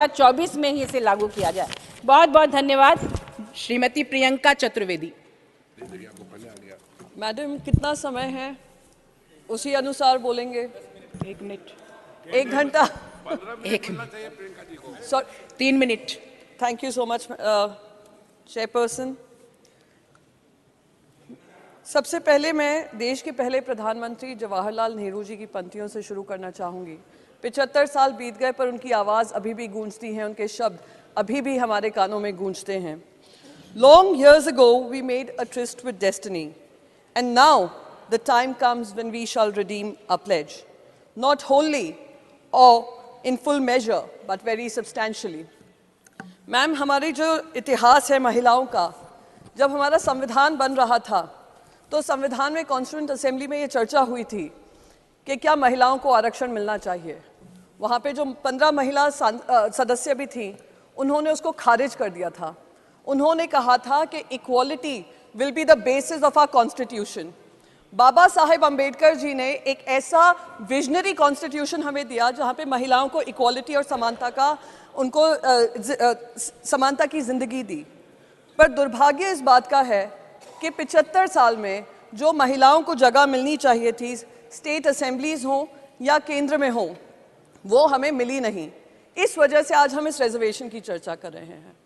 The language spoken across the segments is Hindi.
2024 में ही इसे लागू किया जाए। बहुत बहुत धन्यवाद। श्रीमती प्रियंका चतुर्वेदी। मैडम, कितना समय है? उसी अनुसार बोलेंगे। 1 मिनट। 1 घंटा? 3 minute. Thank you so much chairperson. सबसे पहले मैं देश के पहले प्रधानमंत्री जवाहरलाल नेहरू जी की पंक्तियों से शुरू करना चाहूँगी। 75 साल बीत गए पर उनकी आवाज़ अभी भी गूंजती है, उनके शब्द अभी भी हमारे कानों में गूंजते हैं। Long years ago we made a tryst with destiny, and now the time comes when we shall redeem our pledge, not wholly or in full measure, but very substantially. Ma'am, हमारी जो इतिहास है महिलाओं का, जब हमारा संविधान बन रहा था तो संविधान में कॉन्स्टिट्यूएंट असेंबली में ये चर्चा हुई थी कि क्या महिलाओं को आरक्षण मिलना चाहिए। वहाँ पे जो 15 महिला सदस्य भी थीं, उन्होंने उसको खारिज कर दिया था। उन्होंने कहा था कि equality will be the basis of our constitution. Baba Saheb Ambedkar ji ने एक ऐसा विजनरी कॉन्स्टिट्यूशन हमें दिया जहाँ पे महिलाओं को इक्वालिटी और समानता का समानता की जिंदगी दी। पर दुर्भाग्य इस बात का है कि 75 साल में जो महिलाओं को जगह मिलनी चाहिए थी, स्टेट असेंबलीज हों या केंद्र में हों, वो हमें मिली नहीं। इस वजह से आज हम इस रिजर्वेशन की चर्चा कर रहे हैं।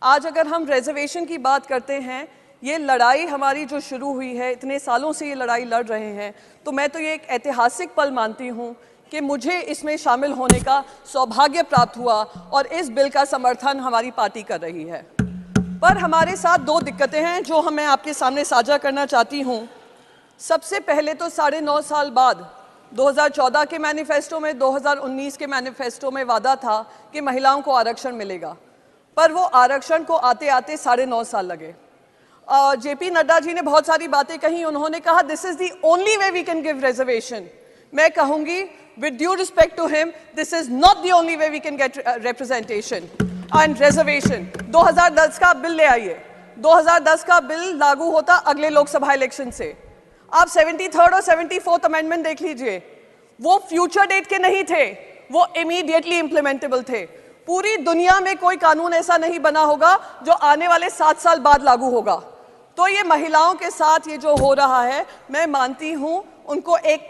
आज अगर हम रिजर्वेशन की बात करते हैं, ये लड़ाई हमारी जो शुरू हुई है, इतने सालों से ये लड़ाई लड़ रहे हैं, तो मैं तो ये एक ऐतिहासिक पल मानती हूँ कि मुझे इसमें शामिल होने का सौभाग्य प्राप्त हुआ और इस बिल का समर्थन हमारी पार्टी कर रही है। पर हमारे साथ 2 दिक्कतें हैं जो मैं आपके सामने साझा करना चाहती हूँ। सबसे पहले तो 9.5 साल बाद 2014 के मैनिफेस्टो में, 2019 के मैनिफेस्टो में वादा था कि महिलाओं को आरक्षण मिलेगा, पर वो आरक्षण को आते आते 9.5 साल लगे। जेपी नड्डा जी ने बहुत सारी बातें कही। उन्होंने कहा this is the only way we can give reservation. मैं कहूंगी with due respect to him, this is not the only way we can get representation and reservation. 2010 का बिल ले आइए। 2010 का बिल लागू होता अगले लोकसभा इलेक्शन से। आप 73rd और 74th अमेंडमेंट देख लीजिए, वो फ्यूचर डेट के नहीं थे, वो इमीडिएटली इंप्लीमेंटेबल थे। पूरी दुनिया में कोई कानून ऐसा नहीं बना होगा जो आने वाले 7 साल बाद लागू होगा। तो ये महिलाओं के साथ ये जो हो रहा है, मैं मानती हूँ उनको एक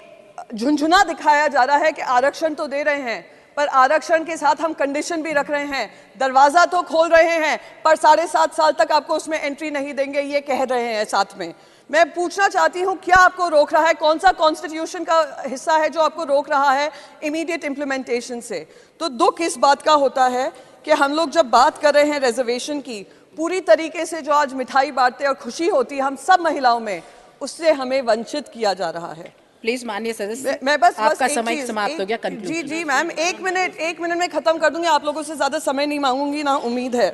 झुंझुना दिखाया जा रहा है कि आरक्षण तो दे रहे हैं, पर आरक्षण के साथ हम कंडीशन भी रख रहे हैं। दरवाजा तो खोल रहे हैं, पर 7.5 साल तक आपको उसमें एंट्री नहीं देंगे, ये कह रहे हैं साथ में। मैं पूछना चाहती हूँ, क्या आपको रोक रहा है? कौन सा कॉन्स्टिट्यूशन का हिस्सा है जो आपको रोक रहा है इमीडिएट इम्प्लीमेंटेशन से? तो दुख इस बात का होता है कि हम लोग जब बात कर रहे हैं रिजर्वेशन की, पूरी तरीके से जो आज मिठाई बांटते और खुशी होती है हम सब महिलाओं में, उससे हमें वंचित किया जा रहा है। प्लीज माननीय सदस्य, मैं बस आपका समय समाप्त हो गया। जी मैम, 1 मिनट में खत्म कर दूंगी। आप लोगों से ज्यादा समय नहीं मांगूंगी, ना उम्मीद है।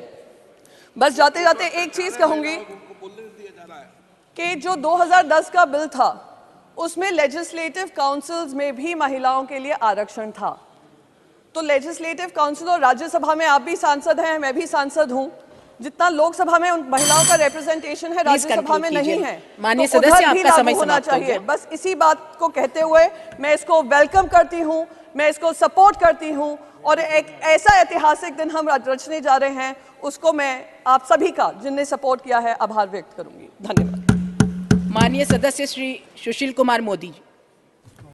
बस जाते जाते एक चीज कहूंगी कि जो 2010 का बिल था, उसमें लेजिस्लेटिव काउंसिल्स में भी महिलाओं के लिए आरक्षण था। तो लेजिस्लेटिव काउंसिल और राज्यसभा में आप भी सांसद हैं, मैं भी सांसद हूं। जितना लोकसभा में उन महिलाओं का रिप्रेजेंटेशन है, राज्यसभा में नहीं है। माननीय सदस्य, आपका समय होना समाप्त हो चाहिए। गया। बस इसी बात को कहते हुए मैं इसको वेलकम करती हूं, मैं इसको सपोर्ट करती हूं, और एक ऐसा ऐतिहासिक दिन हम रचने जा रहे हैं, उसको मैं आप सभी का, जिनने सपोर्ट किया है, आभार व्यक्त करूंगी। धन्यवाद। माननीय सदस्य श्री सुशील कुमार मोदी जी।